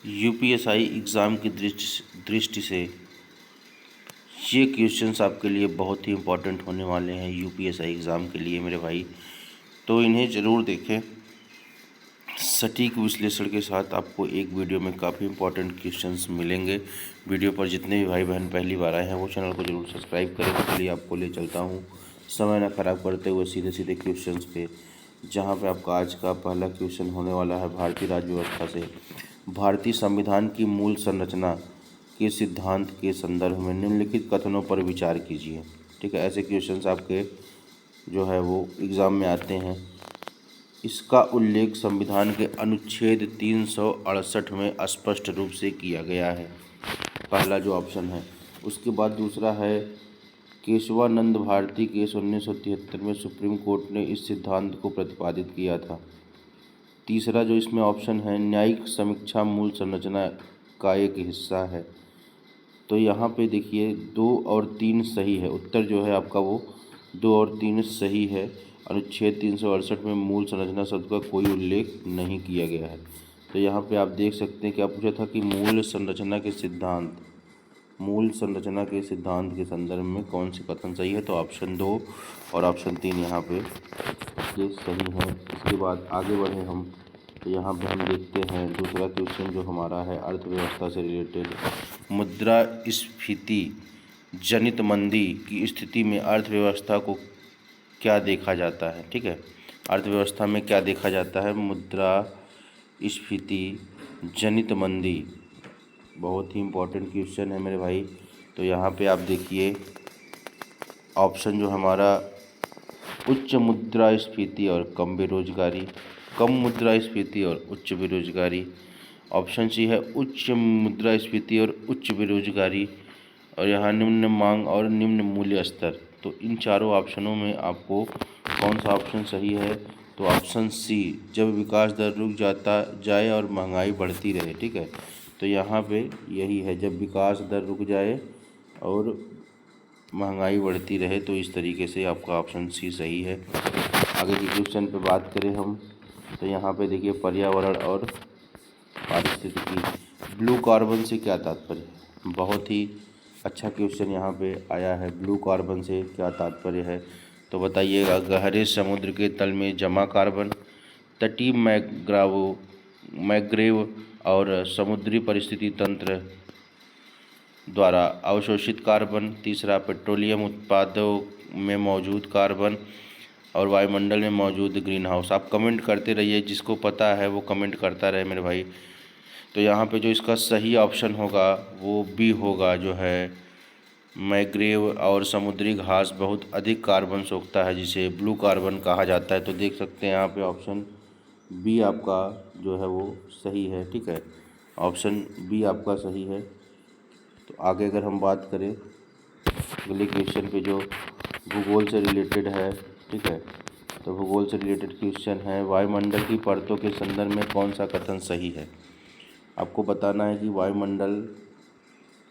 UPSI exam की दृष्टि से ये क्वेश्चंस आपके लिए बहुत ही इम्पोर्टेंट होने वाले हैं यूपीएसआई एग्ज़ाम के लिए मेरे भाई। तो इन्हें ज़रूर देखें। सटीक विश्लेषण के साथ आपको एक वीडियो में काफ़ी इंपॉर्टेंट क्वेश्चंस मिलेंगे। वीडियो पर जितने भी भाई बहन पहली बार आए हैं वो चैनल को जरूर सब्सक्राइब करें। तो चलिए आपको ले चलता हूँ समय ना खराब करते हुए सीधे सीधे क्वेश्चंस पे, जहाँ पे आपका आज का पहला क्वेश्चन होने वाला है भारतीय राज्य व्यवस्था से। भारतीय संविधान की मूल संरचना के सिद्धांत के संदर्भ में निम्नलिखित कथनों पर विचार कीजिए। ठीक है, ऐसे क्वेश्चंस आपके जो है वो एग्ज़ाम में आते हैं। इसका उल्लेख संविधान के अनुच्छेद 368 में स्पष्ट रूप से किया गया है, पहला जो ऑप्शन है। उसके बाद दूसरा है केशवानंद भारती केस 1973 में सुप्रीम कोर्ट ने इस सिद्धांत को प्रतिपादित किया था। तीसरा जो इसमें ऑप्शन है न्यायिक समीक्षा मूल संरचना का एक हिस्सा है। तो यहाँ पे देखिए 2 और 3 सही है, उत्तर जो है आपका वो 2 और 3 सही है। अनुच्छेद 368 में मूल संरचना शब्द का कोई उल्लेख नहीं किया गया है। तो यहाँ पे आप देख सकते हैं क्या पूछा था कि मूल संरचना के सिद्धांत के संदर्भ में कौन से कथन सही है। तो ऑप्शन 2 और ऑप्शन 3 यहाँ पे ये सही है। इसके बाद आगे बढ़े हम, तो यहाँ पे हम देखते हैं दूसरा क्वेश्चन जो हमारा है अर्थव्यवस्था से रिलेटेड। मुद्रास्फीति जनित मंदी की स्थिति में अर्थव्यवस्था को क्या देखा जाता है। ठीक है, अर्थव्यवस्था में क्या देखा जाता है। मुद्रास्फीति जनित मंदी बहुत ही इम्पोर्टेंट क्वेश्चन है मेरे भाई। तो यहाँ पे आप देखिए ऑप्शन जो हमारा उच्च मुद्रास्फीति और कम बेरोजगारी, कम मुद्रास्फीति और उच्च बेरोजगारी। ऑप्शन सी है उच्च मुद्रास्फीति और उच्च बेरोजगारी, और यहाँ निम्न मांग और निम्न मूल्य स्तर। तो इन चारों ऑप्शनों में आपको कौन सा ऑप्शन सही है। तो ऑप्शन सी, जब विकास दर रुक जाए और महंगाई बढ़ती रहे। ठीक है, तो यहाँ पे यही है, जब विकास दर रुक जाए और महंगाई बढ़ती रहे। तो इस तरीके से आपका ऑप्शन सी सही है। आगे के क्वेश्चन पे बात करें हम, तो यहाँ पे देखिए पर्यावरण और पारिस्थितिकी, ब्लू कार्बन से क्या तात्पर्य है। बहुत ही अच्छा क्वेश्चन यहाँ पे आया है, ब्लू कार्बन से क्या तात्पर्य है। तो बताइएगा, गहरे समुद्र के तल में जमा कार्बन, तटीय मैंग्रोव और समुद्री परिस्थिति तंत्र द्वारा अवशोषित कार्बन। तीसरा पेट्रोलियम उत्पादों में मौजूद कार्बन और वायुमंडल में मौजूद ग्रीन हाउस। आप कमेंट करते रहिए, जिसको पता है वो कमेंट करता रहे मेरे भाई। तो यहाँ पे जो इसका सही ऑप्शन होगा वो बी होगा, जो है मैंग्रोव और समुद्री घास बहुत अधिक कार्बन सोखता है, जिसे ब्लू कार्बन कहा जाता है। तो देख सकते हैं यहाँ पे ऑप्शन बी आपका जो है वो सही है। ठीक है, ऑप्शन बी आपका सही है। तो आगे अगर हम बात करें अगले क्वेश्चन पे जो भूगोल से रिलेटेड है। ठीक है, तो भूगोल से रिलेटेड क्वेश्चन है वायुमंडल की परतों के संदर्भ में कौन सा कथन सही है। आपको बताना है कि वायुमंडल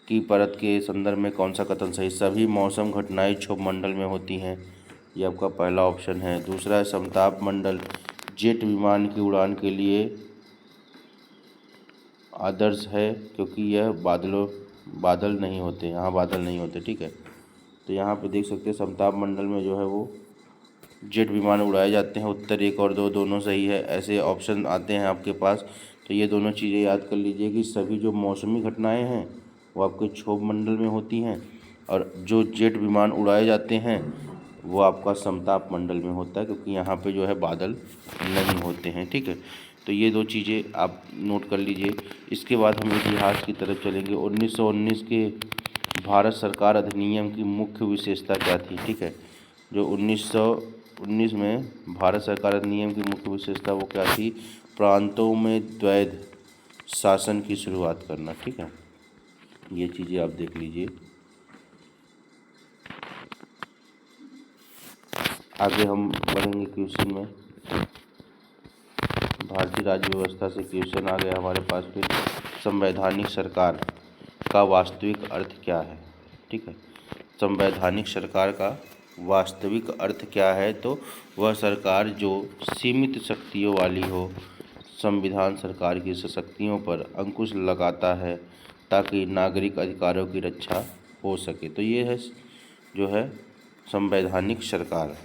की परत के संदर्भ में कौन सा कथन सही। सभी मौसम घटनाएं क्षोभ मंडल में होती हैं, ये आपका पहला ऑप्शन है। दूसरा है समताप मंडल जेट विमान की उड़ान के लिए आदर्श है, क्योंकि यह बादल नहीं होते, यहाँ बादल नहीं होते। ठीक है, तो यहाँ पे देख सकते हैं समताप मंडल में जो है वो जेट विमान उड़ाए जाते हैं। उत्तर 1 और 2 दोनों सही है। ऐसे ऑप्शन आते हैं आपके पास, तो ये दोनों चीज़ें याद कर लीजिए कि सभी जो मौसमी घटनाएं हैं वो आपके क्षोभ मंडल में होती हैं, और जो जेट विमान उड़ाए जाते हैं वो आपका समताप मंडल में होता है, क्योंकि यहाँ पे जो है बादल नहीं होते हैं। ठीक है, तो ये 2 चीज़ें आप नोट कर लीजिए। इसके बाद हम इतिहास की तरफ चलेंगे। 1919 के भारत सरकार अधिनियम की मुख्य विशेषता क्या थी। ठीक है, जो 1919 में भारत सरकार अधिनियम की मुख्य विशेषता वो क्या थी। प्रांतों में द्वैध शासन की शुरुआत करना। ठीक है, ये चीज़ें आप देख लीजिए। आगे हम बढ़ेंगे क्वेश्चन में। भारतीय राज्य व्यवस्था से क्वेश्चन आ गया हमारे पास फिर। संवैधानिक सरकार का वास्तविक अर्थ क्या है। ठीक है, संवैधानिक सरकार का वास्तविक अर्थ क्या है। तो वह सरकार जो सीमित शक्तियों वाली हो, संविधान सरकार की शक्तियों पर अंकुश लगाता है ताकि नागरिक अधिकारों की रक्षा हो सके। तो ये है जो है संवैधानिक सरकार।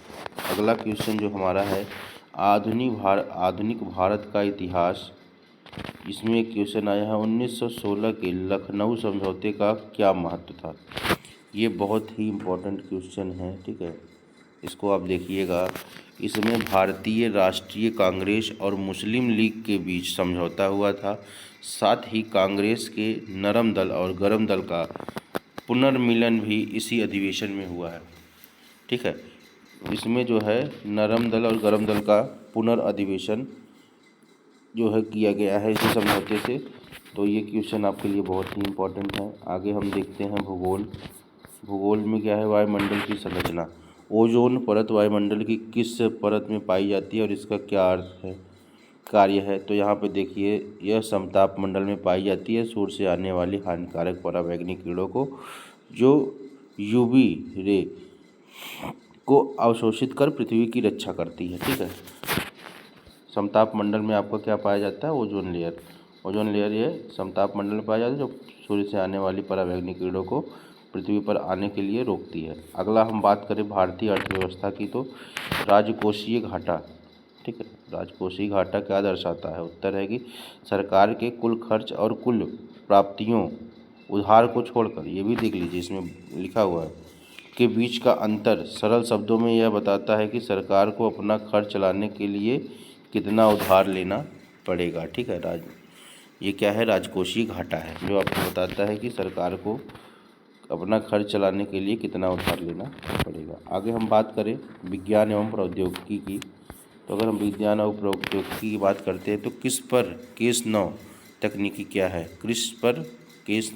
अगला क्वेश्चन जो हमारा है आधुनिक भारत का इतिहास। इसमें एक क्वेश्चन आया है 1916 के लखनऊ समझौते का क्या महत्व था। ये बहुत ही इम्पोर्टेंट क्वेश्चन है, ठीक है, इसको आप देखिएगा। इसमें भारतीय राष्ट्रीय कांग्रेस और मुस्लिम लीग के बीच समझौता हुआ था। साथ ही कांग्रेस के नरम दल और गरम दल का पुनर्मिलन भी इसी अधिवेशन में हुआ है, ठीक है। इसमें जो है नरम दल और गरम दल का पुनर्अधिवेशन जो है किया गया है इसी समझौते से। तो ये क्वेश्चन आपके लिए बहुत ही इम्पोर्टेंट है। आगे हम देखते हैं भूगोल में क्या है, वायुमंडल की संरचना। ओजोन परत वायुमंडल की किस परत में पाई जाती है और इसका क्या अर्थ है, कार्य है। तो यहाँ पे देखिए, यह समताप मंडल में पाई जाती है। सूर्य से आने वाली हानिकारक पराबैंगनी किरणों को जो यूवी रे को अवशोषित कर पृथ्वी की रक्षा करती है, ठीक है। समताप मंडल में आपको क्या पाया जाता है, ओजोन लेयर ये समताप मंडल में पाया जाता है जो सूर्य से आने वाली पराबैंगनी किरणों को पृथ्वी पर आने के लिए रोकती है। अगला हम बात करें भारतीय अर्थव्यवस्था की, तो राजकोषीय घाटा, ठीक है। राजकोषीय घाटा क्या दर्शाता है, उत्तर है कि सरकार के कुल खर्च और कुल प्राप्तियों उधार को छोड़कर, ये भी देख लीजिए इसमें लिखा हुआ है, के बीच का अंतर। सरल शब्दों में यह बताता है कि सरकार को अपना खर्च चलाने के लिए कितना उधार लेना पड़ेगा, ठीक है। ये क्या है, राजकोषीय घाटा है जो आपको बताता है कि सरकार को अपना खर्च चलाने के लिए कितना उधार लेना पड़ेगा। आगे हम बात करें विज्ञान एवं प्रौद्योगिकी की, तो अगर हम विज्ञान और प्रौद्योगिकी की बात करते हैं तो क्रिस्पर केस 9 तकनीकी क्या है। क्रिस्पर केस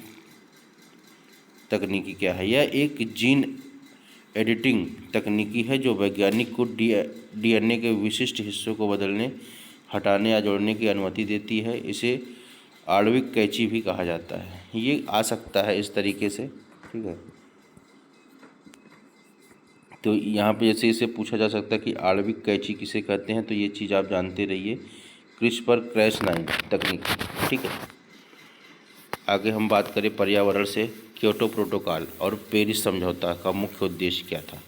तकनीकी क्या है, यह एक जीन एडिटिंग तकनीकी है जो वैज्ञानिक को डीएनए के विशिष्ट हिस्सों को बदलने, हटाने या जोड़ने की अनुमति देती है। इसे आणविक कैंची भी कहा जाता है। ये आ सकता है इस तरीके से, ठीक है। तो यहाँ पे जैसे इसे पूछा जा सकता है कि आणविक कैंची किसे कहते हैं, तो ये चीज़ आप जानते रहिए, क्रिस्पर कैस 9 तकनीक, ठीक है। आगे हम बात करें पर्यावरण से, क्योटो प्रोटोकॉल और पेरिस समझौता का मुख्य उद्देश्य क्या था।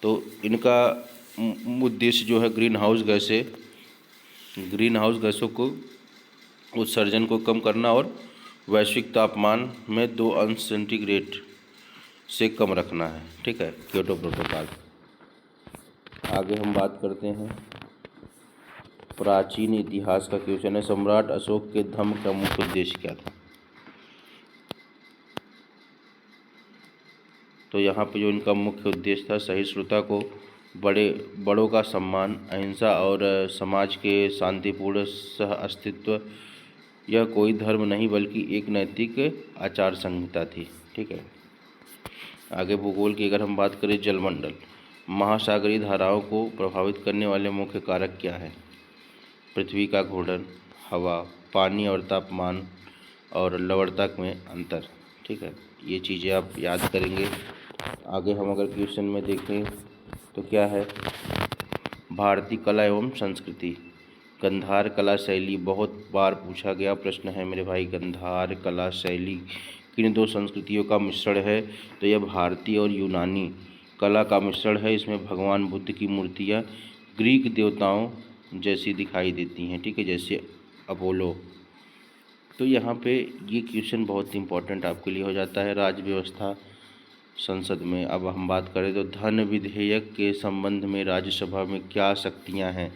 तो इनका उद्देश्य जो है ग्रीन हाउस गैसों को उत्सर्जन को कम करना और वैश्विक तापमान में 2 अंश सेंटीग्रेड से कम रखना है, ठीक है, क्योटो प्रोटोकॉल। आगे हम बात करते हैं प्राचीन इतिहास का क्वेश्चन है, सम्राट अशोक के धम्म का मुख्य उद्देश्य क्या था। तो यहाँ पे जो इनका मुख्य उद्देश्य था, सहिष्णुता को, बड़ों का सम्मान, अहिंसा और समाज के शांतिपूर्ण सह अस्तित्व। यह कोई धर्म नहीं बल्कि एक नैतिक आचार संहिता थी, ठीक है। आगे भूगोल की अगर हम बात करें, जलमंडल, महासागरीय धाराओं को प्रभावित करने वाले मुख्य कारक क्या है। पृथ्वी का घूर्णन, हवा, पानी और तापमान और लवणता में अंतर, ठीक है। ये चीज़ें आप याद करेंगे। आगे हम अगर क्वेश्चन में देखें तो क्या है, भारतीय कला एवं संस्कृति, गंधार कला शैली बहुत बार पूछा गया प्रश्न है मेरे भाई। गंधार कला शैली किन 2 संस्कृतियों का मिश्रण है, तो यह भारतीय और यूनानी कला का मिश्रण है। इसमें भगवान बुद्ध की मूर्तियाँ ग्रीक देवताओं जैसी दिखाई देती हैं, ठीक है, जैसे अपोलो। तो यहाँ पे ये क्वेश्चन बहुत इंपॉर्टेंट आपके लिए हो जाता है। राज्य व्यवस्था संसद में अब हम बात करें तो धन विधेयक के संबंध में राज्यसभा में क्या शक्तियाँ हैं।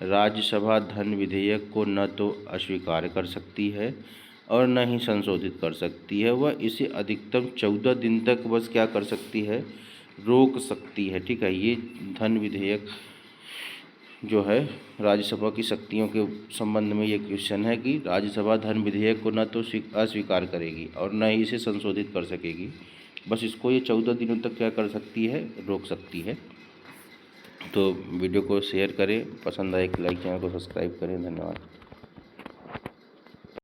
राज्यसभा धन विधेयक को न तो अस्वीकार कर सकती है और न ही संशोधित कर सकती है, वह इसे अधिकतम 14 दिन तक बस क्या कर सकती है, रोक सकती है, ठीक है। ये धन विधेयक जो है राज्यसभा की शक्तियों के संबंध में ये क्वेश्चन है कि राज्यसभा धन विधेयक को न तो अस्वीकार करेगी और न ही इसे संशोधित कर सकेगी, बस इसको ये 14 दिनों तक क्या कर सकती है, रोक सकती है। तो वीडियो को शेयर करें, पसंद आए लाइक, चैनल को सब्सक्राइब करें। धन्यवाद।